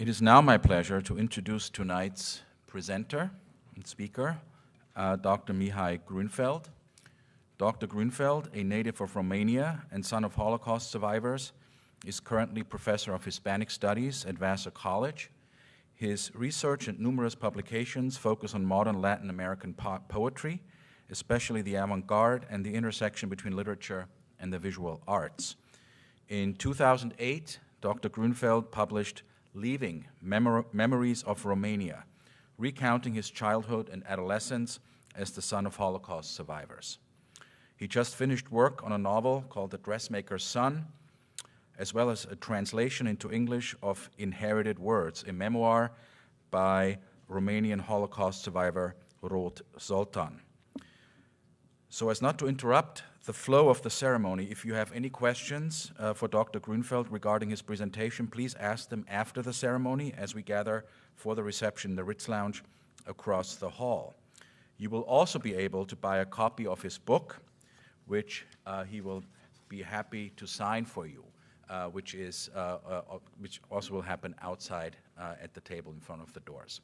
It is now my pleasure to introduce tonight's presenter and speaker, Dr. Mihai Grunfeld. Dr. Grunfeld, a native of Romania and son of Holocaust survivors, is currently professor of Hispanic Studies at Vassar College. His research and numerous publications focus on modern Latin American poetry, especially the avant-garde and the intersection between literature and the visual arts. In 2008, Dr. Grunfeld published Leaving Memories of Romania, recounting his childhood and adolescence as the son of Holocaust survivors. He just finished work on a novel called The Dressmaker's Son, as well as a translation into English of Inherited Words, a memoir by Romanian Holocaust survivor Rod Zoltan. So as not to interrupt the flow of the ceremony, if you have any questions for Dr. Grunfeld regarding his presentation, please ask them after the ceremony as we gather for the reception in the Ritz Lounge across the hall. You will also be able to buy a copy of his book, which he will be happy to sign for you, which also will happen outside at the table in front of the doors.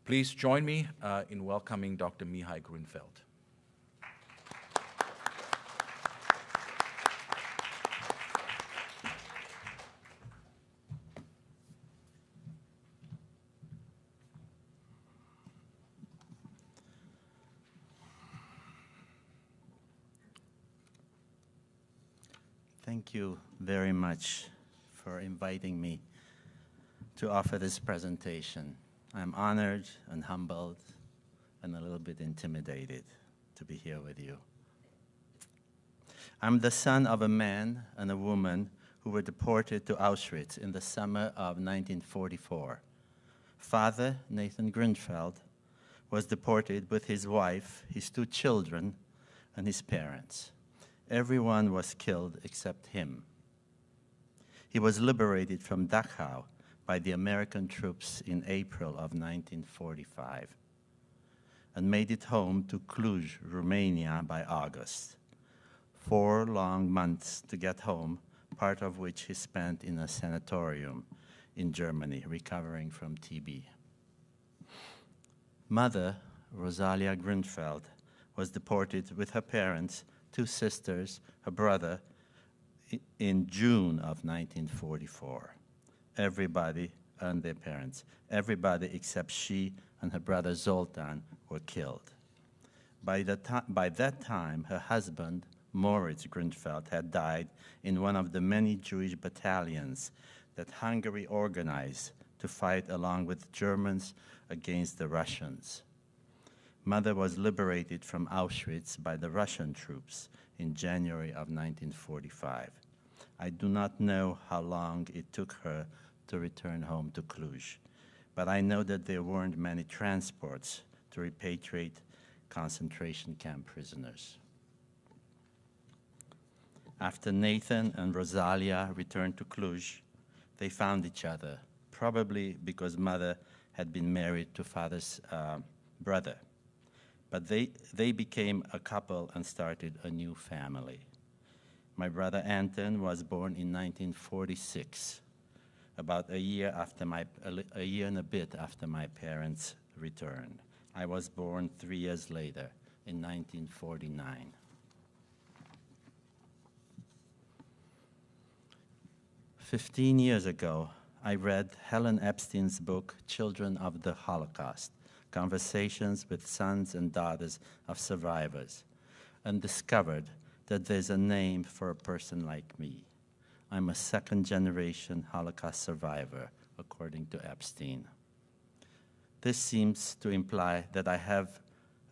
Please join me in welcoming Dr. Mihai Grunfeld. Thank you very much for inviting me to offer this presentation. I'm honored and humbled and a little bit intimidated to be here with you. I'm the son of a man and a woman who were deported to Auschwitz in the summer of 1944. Father, Nathan Grunfeld, was deported with his wife, his 2 children, and his parents. Everyone was killed except him. He was liberated from Dachau by the American troops in April of 1945 and made it home to Cluj, Romania by August. 4 long months to get home, part of which he spent in a sanatorium in Germany, recovering from TB. Mother, Rosalia Grunfeld, was deported with her parents, 2 sisters, her brother, in June of 1944. Everybody and their parents, everybody except she and her brother Zoltan were killed. By that time, her husband, Moritz Grunfeld, had died in one of the many Jewish battalions that Hungary organized to fight along with Germans against the Russians. Mother was liberated from Auschwitz by the Russian troops in January of 1945. I do not know how long it took her to return home to Cluj, but I know that there weren't many transports to repatriate concentration camp prisoners. After Nathan and Rosalia returned to Cluj, they found each other, probably because Mother had been married to Father's brother. But they became a couple and started a new family. My brother Anton was born in 1946, about a year and a bit after my parents returned. I was born 3 years later, in 1949. "15 years ago, I read Helen Epstein's book, Children of the Holocaust, Conversations with Sons and Daughters of Survivors, and discovered that there's a name for a person like me. I'm a 2nd-generation Holocaust survivor, according to Epstein. This seems to imply that I have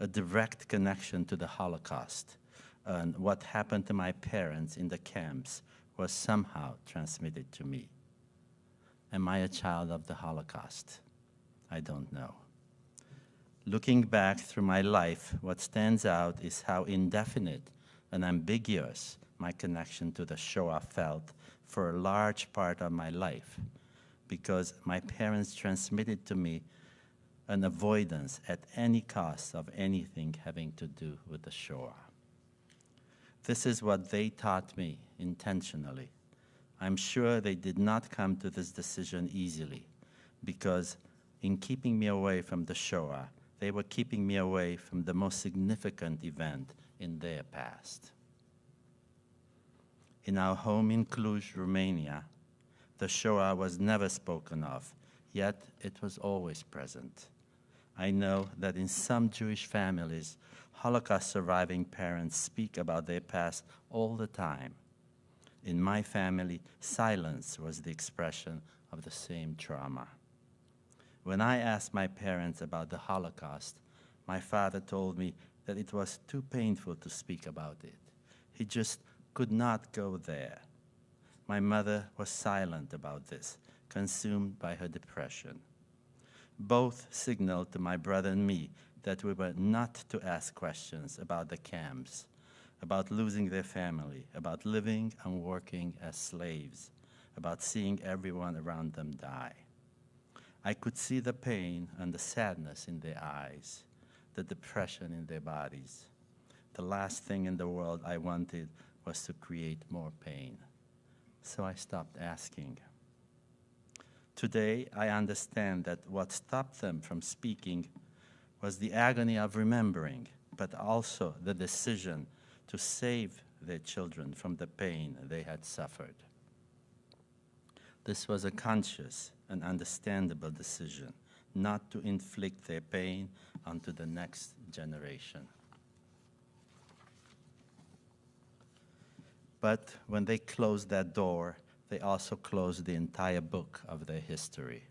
a direct connection to the Holocaust, and what happened to my parents in the camps was somehow transmitted to me. Am I a child of the Holocaust? I don't know. Looking back through my life, what stands out is how indefinite and ambiguous my connection to the Shoah felt for a large part of my life, because my parents transmitted to me an avoidance at any cost of anything having to do with the Shoah. This is what they taught me intentionally. I'm sure they did not come to this decision easily, because in keeping me away from the Shoah, they were keeping me away from the most significant event in their past. In our home in Cluj, Romania, the Shoah was never spoken of, yet it was always present. I know that in some Jewish families, Holocaust surviving parents speak about their past all the time. In my family, silence was the expression of the same trauma. When I asked my parents about the Holocaust, my father told me that it was too painful to speak about it. He just could not go there. My mother was silent about this, consumed by her depression. Both signaled to my brother and me that we were not to ask questions about the camps, about losing their family, about living and working as slaves, about seeing everyone around them die. I could see the pain and the sadness in their eyes, the depression in their bodies. The last thing in the world I wanted was to create more pain. So I stopped asking. Today, I understand that what stopped them from speaking was the agony of remembering, but also the decision to save their children from the pain they had suffered. This was a conscious and understandable decision, not to inflict their pain onto the next generation. But when they closed that door, they also closed the entire book of their history.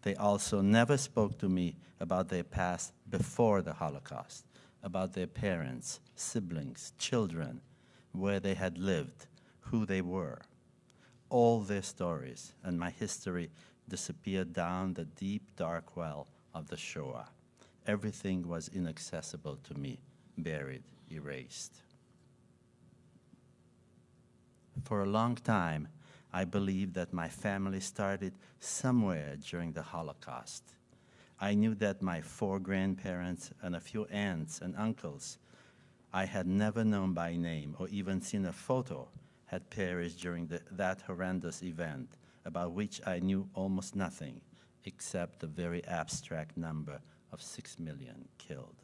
They also never spoke to me about their past before the Holocaust, about their parents, siblings, children, where they had lived, who they were. All their stories and my history disappeared down the deep, dark well of the Shoah. Everything was inaccessible to me, buried, erased. For a long time, I believed that my family started somewhere during the Holocaust. I knew that my 4 grandparents and a few aunts and uncles I had never known by name or even seen a photo had perished during that horrendous event, about which I knew almost nothing except the very abstract number of 6 million killed.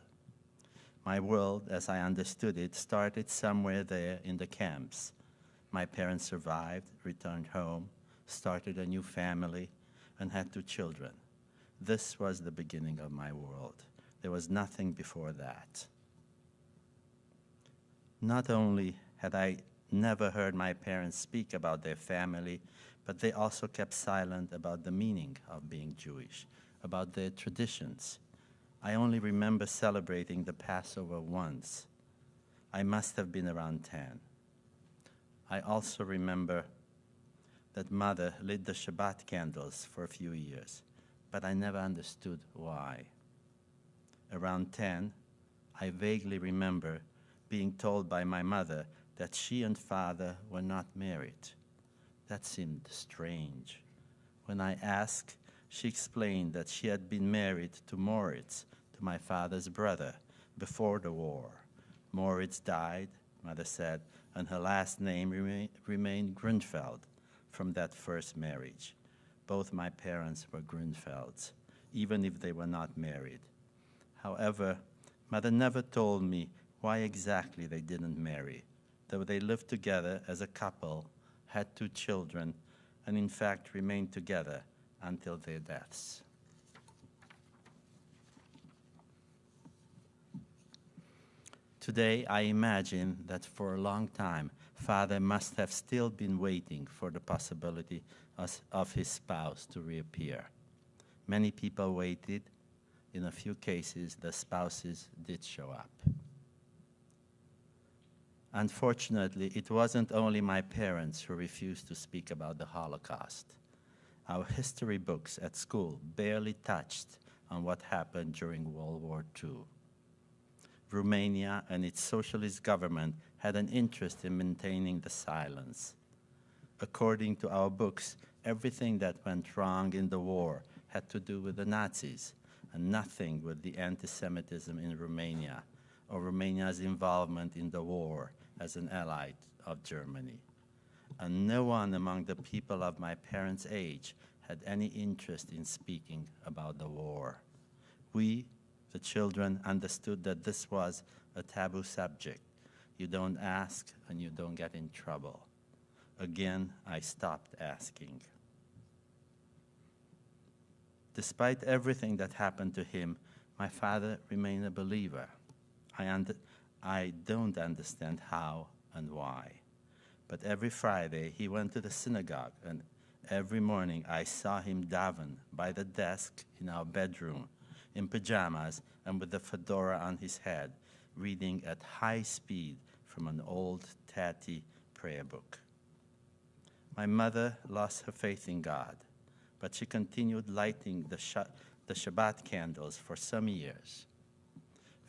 My world, as I understood it, started somewhere there in the camps. My parents survived, returned home, started a new family, and had 2 children. This was the beginning of my world. There was nothing before that. Not only had I never heard my parents speak about their family, but they also kept silent about the meaning of being Jewish, about their traditions. I only remember celebrating the Passover once. I must have been around 10. I also remember that Mother lit the Shabbat candles for a few years, but I never understood why. Around 10, I vaguely remember being told by my mother that she and father were not married. That seemed strange. When I asked, she explained that she had been married to Moritz, to my father's brother, before the war. Moritz died, Mother said, and her last name remained Grunfeld from that first marriage. Both my parents were Grunfelds, even if they were not married. However, Mother never told me why exactly they didn't marry, though they lived together as a couple, had 2 children, and in fact remained together until their deaths. Today, I imagine that for a long time, Father must have still been waiting for the possibility of his spouse to reappear. Many people waited. In a few cases, the spouses did show up. Unfortunately, it wasn't only my parents who refused to speak about the Holocaust. Our history books at school barely touched on what happened during World War II. Romania and its socialist government had an interest in maintaining the silence. According to our books, everything that went wrong in the war had to do with the Nazis, and nothing with the anti-Semitism in Romania or Romania's involvement in the war as an ally of Germany. And no one among the people of my parents' age had any interest in speaking about the war. We, the children, understood that this was a taboo subject. You don't ask and you don't get in trouble. Again, I stopped asking. Despite everything that happened to him, my father remained a believer. I don't understand how and why. But every Friday, he went to the synagogue, and every morning I saw him daven by the desk in our bedroom, in pajamas and with the fedora on his head, reading at high speed from an old, tatty prayer book. My mother lost her faith in God, but she continued lighting the Shabbat candles for some years.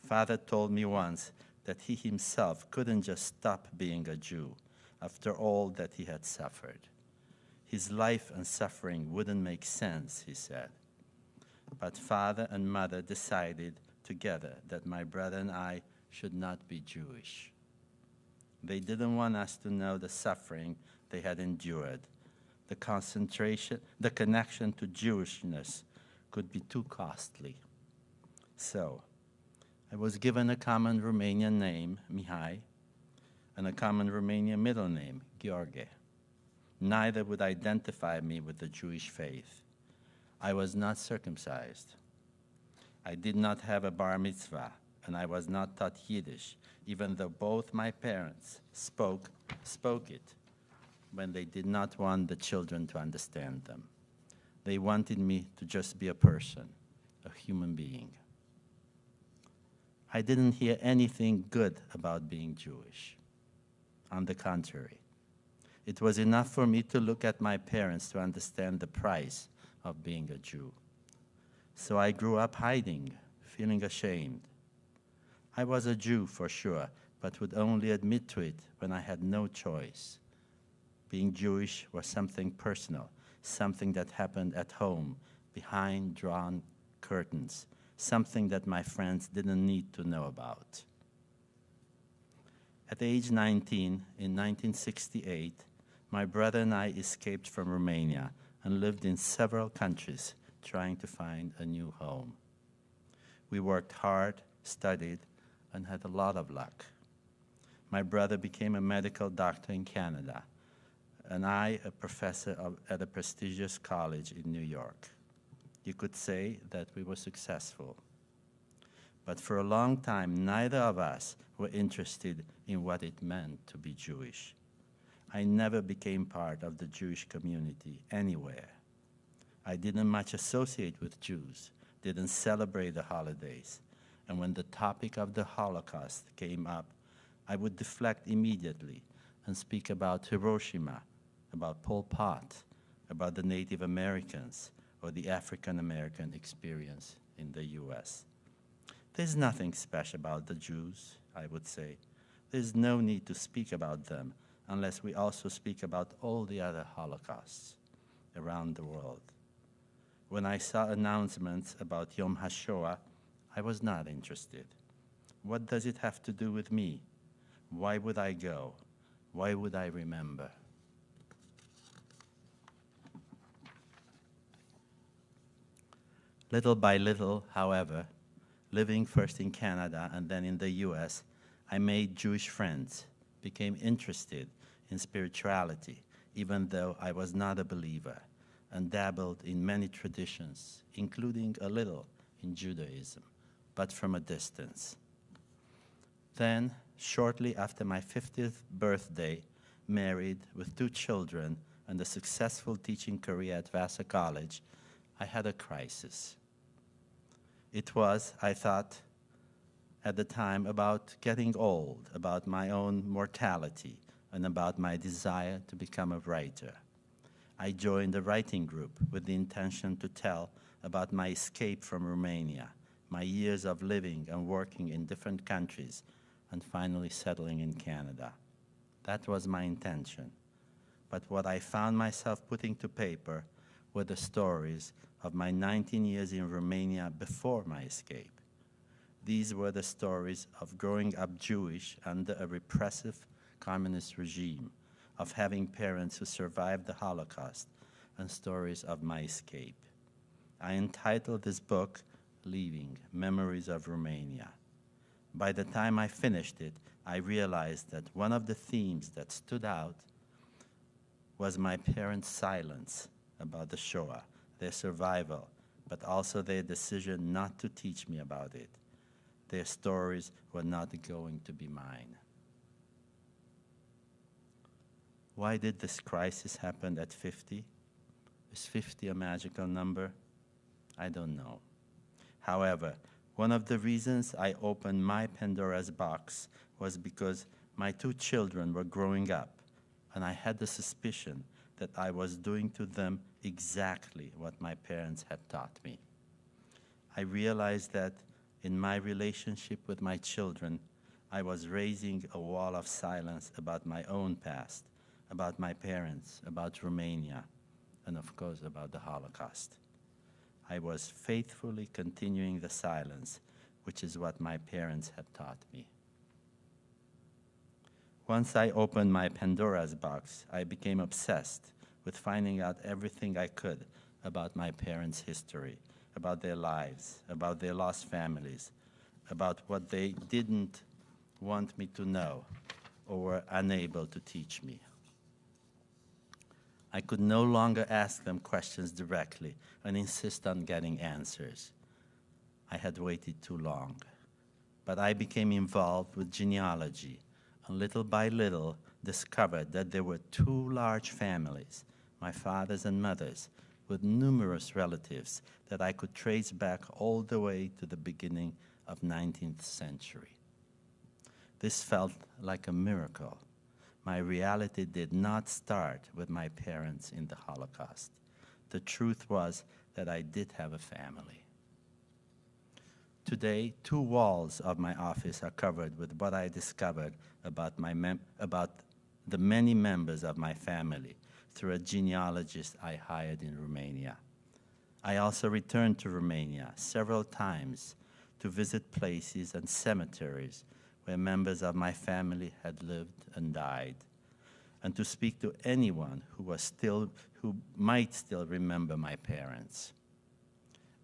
Father told me once that he himself couldn't just stop being a Jew after all that he had suffered. His life and suffering wouldn't make sense, he said. But Father and Mother decided together that my brother and I should not be Jewish. They didn't want us to know the suffering they had endured. The connection to Jewishness could be too costly. So, I was given a common Romanian name, Mihai, and a common Romanian middle name, Gheorghe. Neither would identify me with the Jewish faith. I was not circumcised. I did not have a bar mitzvah, and I was not taught Yiddish, even though both my parents spoke it when they did not want the children to understand them. They wanted me to just be a person, a human being. I didn't hear anything good about being Jewish. On the contrary, it was enough for me to look at my parents to understand the price of being a Jew. So I grew up hiding, feeling ashamed. I was a Jew for sure, but would only admit to it when I had no choice. Being Jewish was something personal, something that happened at home, behind drawn curtains, something that my friends didn't need to know about. At age 19, in 1968, my brother and I escaped from Romania and lived in several countries trying to find a new home. We worked hard, studied, and had a lot of luck. My brother became a medical doctor in Canada, and I a professor at a prestigious college in New York. You could say that we were successful. But for a long time, neither of us were interested in what it meant to be Jewish. I never became part of the Jewish community anywhere. I didn't much associate with Jews, didn't celebrate the holidays, and when the topic of the Holocaust came up, I would deflect immediately and speak about Hiroshima, about Pol Pot, about the Native Americans, or the African American experience in the US. There's nothing special about the Jews, I would say. There's no need to speak about them unless we also speak about all the other Holocausts around the world. When I saw announcements about Yom HaShoah, I was not interested. What does it have to do with me? Why would I go? Why would I remember? Little by little, however, living first in Canada and then in the US, I made Jewish friends, became interested in spirituality, even though I was not a believer, and dabbled in many traditions, including a little in Judaism, but from a distance. Then, shortly after my 50th birthday, married with 2 children and a successful teaching career at Vassar College, I had a crisis. It was, I thought, at the time about getting old, about my own mortality, and about my desire to become a writer. I joined a writing group with the intention to tell about my escape from Romania, my years of living and working in different countries, and finally settling in Canada. That was my intention. But what I found myself putting to paper were the stories of my 19 years in Romania before my escape. These were the stories of growing up Jewish under a repressive communist regime, of having parents who survived the Holocaust, and stories of my escape. I entitled this book, Leaving, Memories of Romania. By the time I finished it, I realized that one of the themes that stood out was my parents' silence about the Shoah, their survival, but also their decision not to teach me about it. Their stories were not going to be mine. Why did this crisis happen at 50? Is 50 a magical number? I don't know. However, one of the reasons I opened my Pandora's box was because my two children were growing up, and I had the suspicion that I was doing to them exactly what my parents had taught me. I realized that in my relationship with my children, I was raising a wall of silence about my own past, about my parents, about Romania, and of course about the Holocaust. I was faithfully continuing the silence, which is what my parents had taught me. Once I opened my Pandora's box, I became obsessed with finding out everything I could about my parents' history, about their lives, about their lost families, about what they didn't want me to know or were unable to teach me. I could no longer ask them questions directly and insist on getting answers. I had waited too long. But I became involved with genealogy, and little by little discovered that there were two large families, my father's and mother's, with numerous relatives that I could trace back all the way to the beginning of 19th century. This felt like a miracle. My reality did not start with my parents in the Holocaust. The truth was that I did have a family. Today, 2 walls of my office are covered with what I discovered about the many members of my family through a genealogist I hired in Romania. I also returned to Romania several times to visit places and cemeteries where members of my family had lived and died, and to speak to anyone who might still remember my parents.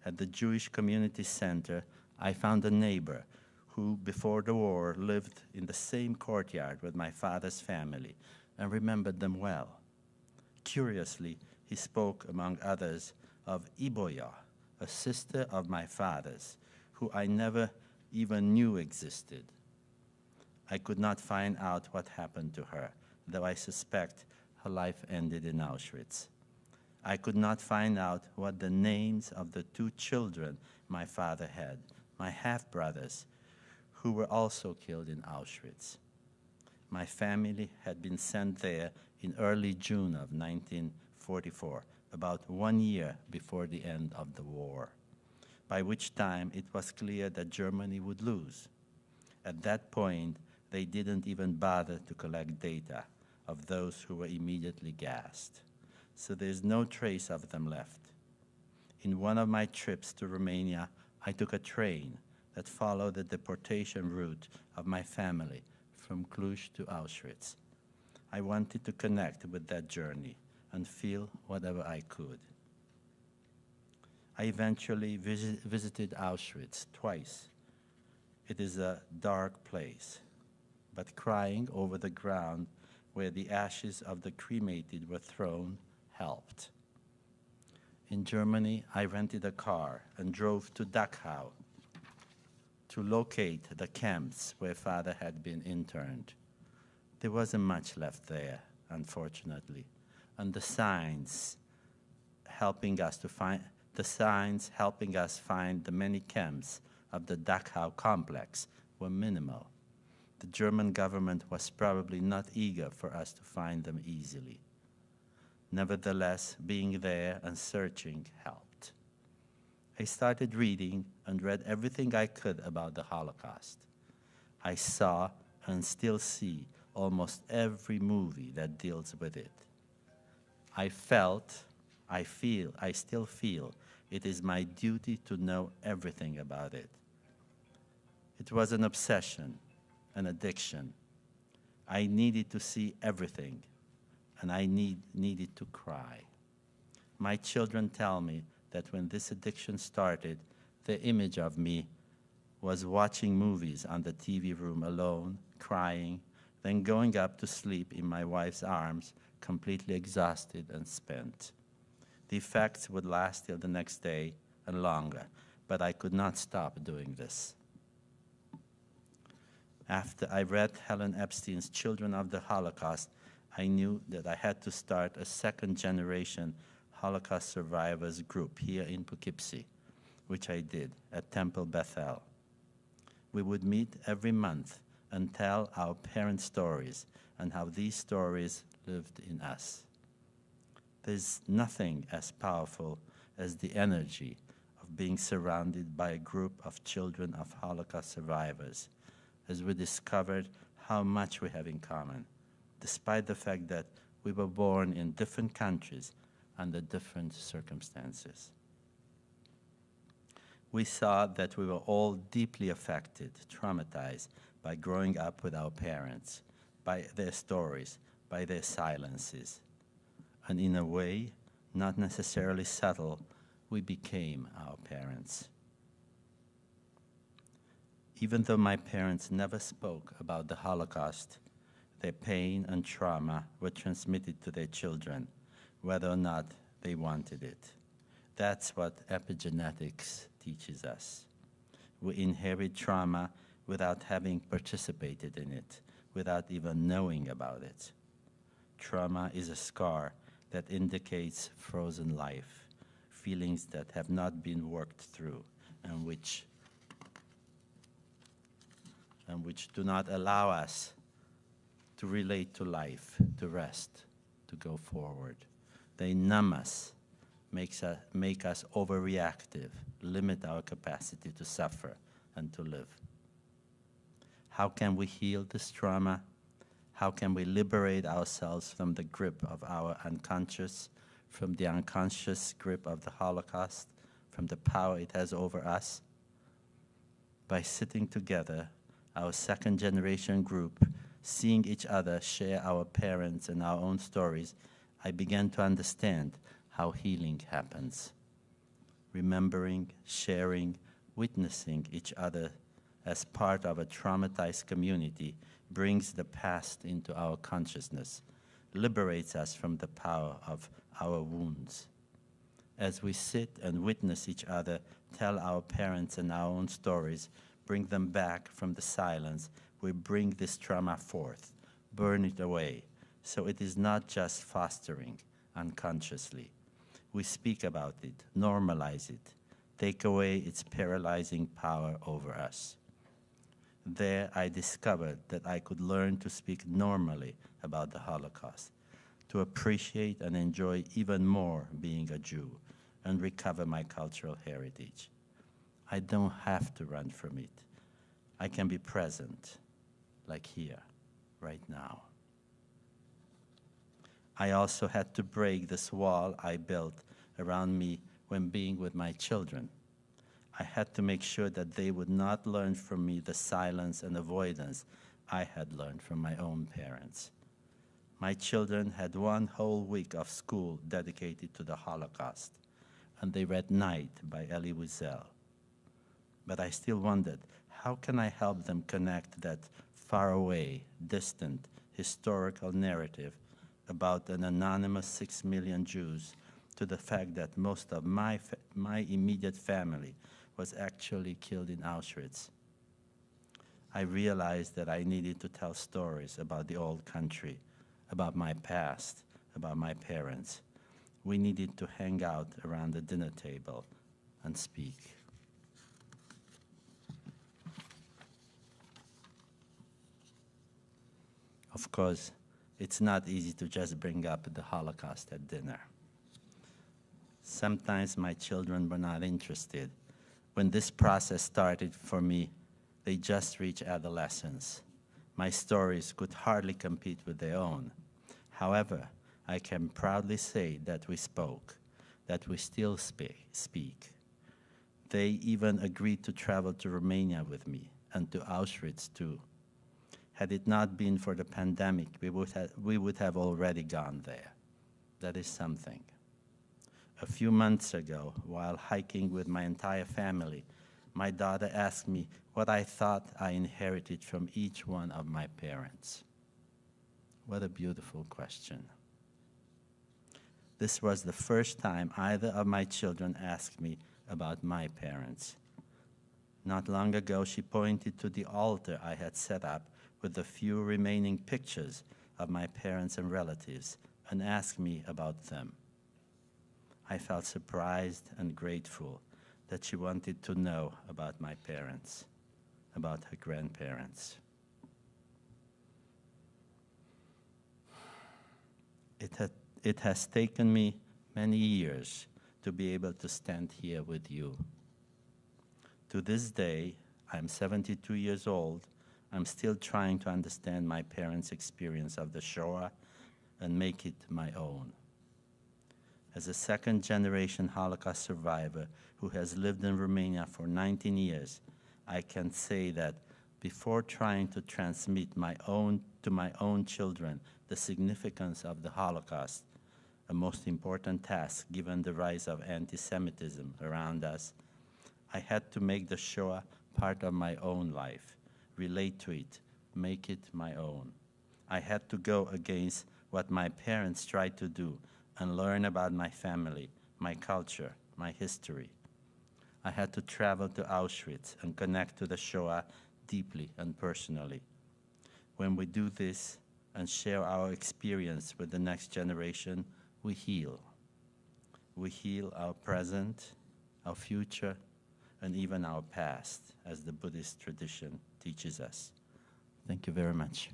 At the Jewish Community Center, I found a neighbor who, before the war, lived in the same courtyard with my father's family and remembered them well. Curiously, he spoke, among others, of Iboya, a sister of my father's, who I never even knew existed. I could not find out what happened to her, though I suspect her life ended in Auschwitz. I could not find out what the names of the 2 children my father had, my half-brothers, who were also killed in Auschwitz. My family had been sent there in early June of 1944, about 1 year before the end of the war, by which time it was clear that Germany would lose. At that point, they didn't even bother to collect data of those who were immediately gassed, so there's no trace of them left. In one of my trips to Romania, I took a train that followed the deportation route of my family from Cluj to Auschwitz. I wanted to connect with that journey and feel whatever I could. I eventually visited Auschwitz twice. It is a dark place, but crying over the ground where the ashes of the cremated were thrown helped. In Germany, I rented a car and drove to Dachau to locate the camps where Father had been interned. There wasn't much left there, unfortunately, and the signs helping us find the many camps of the Dachau complex were minimal. The German government was probably not eager for us to find them easily. Nevertheless, being there and searching helped. I started reading and read everything I could about the Holocaust. I saw and still see almost every movie that deals with it. I still feel it is my duty to know everything about it. It was an obsession, an addiction. I needed to see everything, and I needed to cry. My children tell me that when this addiction started, the image of me was watching movies on the TV room alone, crying, then going up to sleep in my wife's arms, completely exhausted and spent. The effects would last till the next day and longer, but I could not stop doing this. After I read Helen Epstein's Children of the Holocaust, I knew that I had to start a second-generation Holocaust survivors group here in Poughkeepsie, which I did at Temple Bethel. We would meet every month and tell our parents' stories and how these stories lived in us. There's nothing as powerful as the energy of being surrounded by a group of children of Holocaust survivors, as we discovered how much we have in common, despite the fact that we were born in different countries under different circumstances. We saw that we were all deeply affected, traumatized by growing up with our parents, by their stories, by their silences. And in a way, not necessarily subtle, we became our parents. Even though my parents never spoke about the Holocaust, their pain and trauma were transmitted to their children, whether or not they wanted it. That's what epigenetics teaches us. We inherit trauma without having participated in it, without even knowing about it. Trauma is a scar that indicates frozen life, feelings that have not been worked through and which do not allow us to relate to life, to rest, to go forward. They numb us, make us overreactive, limit our capacity to suffer and to live. How can we heal this trauma? How can we liberate ourselves from the grip of our unconscious, from the unconscious grip of the Holocaust, from the power it has over us? By sitting together, our second-generation group, seeing each other share our parents and our own stories, I began to understand how healing happens. Remembering, sharing, witnessing each other as part of a traumatized community brings the past into our consciousness, liberates us from the power of our wounds. As we sit and witness each other tell our parents and our own stories, bring them back from the silence, we bring this trauma forth, burn it away, so it is not just fostering unconsciously. We speak about it, normalize it, take away its paralyzing power over us. There I discovered that I could learn to speak normally about the Holocaust, to appreciate and enjoy even more being a Jew, and recover my cultural heritage. I don't have to run from it. I can be present, like here, right now. I also had to break this wall I built around me when being with my children. I had to make sure that they would not learn from me the silence and avoidance I had learned from my own parents. My children had one whole week of school dedicated to the Holocaust, and they read Night by Elie Wiesel. But I still wondered, how can I help them connect that faraway, distant, historical narrative about an anonymous 6 million Jews to the fact that most of my immediate family was actually killed in Auschwitz? I realized that I needed to tell stories about the old country, about my past, about my parents. We needed to hang out around the dinner table and speak. Of course, it's not easy to just bring up the Holocaust at dinner. Sometimes my children were not interested. When this process started for me, they just reached adolescence. My stories could hardly compete with their own. However, I can proudly say that we spoke, that we still speak. They even agreed to travel to Romania with me and to Auschwitz too. Had it not been for the pandemic, we would have already gone there. That is something. A few months ago, while hiking with my entire family, my daughter asked me what I thought I inherited from each one of my parents. What a beautiful question. This was the first time either of my children asked me about my parents. Not long ago, she pointed to the altar I had set up with the few remaining pictures of my parents and relatives and asked me about them. I felt surprised and grateful that she wanted to know about my parents, about her grandparents. It has taken me many years to be able to stand here with you. To this day, I'm 72 years old. I'm still trying to understand my parents' experience of the Shoah and make it my own. As a second-generation Holocaust survivor who has lived in Romania for 19 years, I can say that before trying to transmit to my own children the significance of the Holocaust, a most important task given the rise of anti-Semitism around us, I had to make the Shoah part of my own life, relate to it, make it my own. I had to go against what my parents tried to do and learn about my family, my culture, my history. I had to travel to Auschwitz and connect to the Shoah deeply and personally. When we do this and share our experience with the next generation, we heal. We heal our present, our future, and even our past, as the Buddhist tradition teaches us. Thank you very much.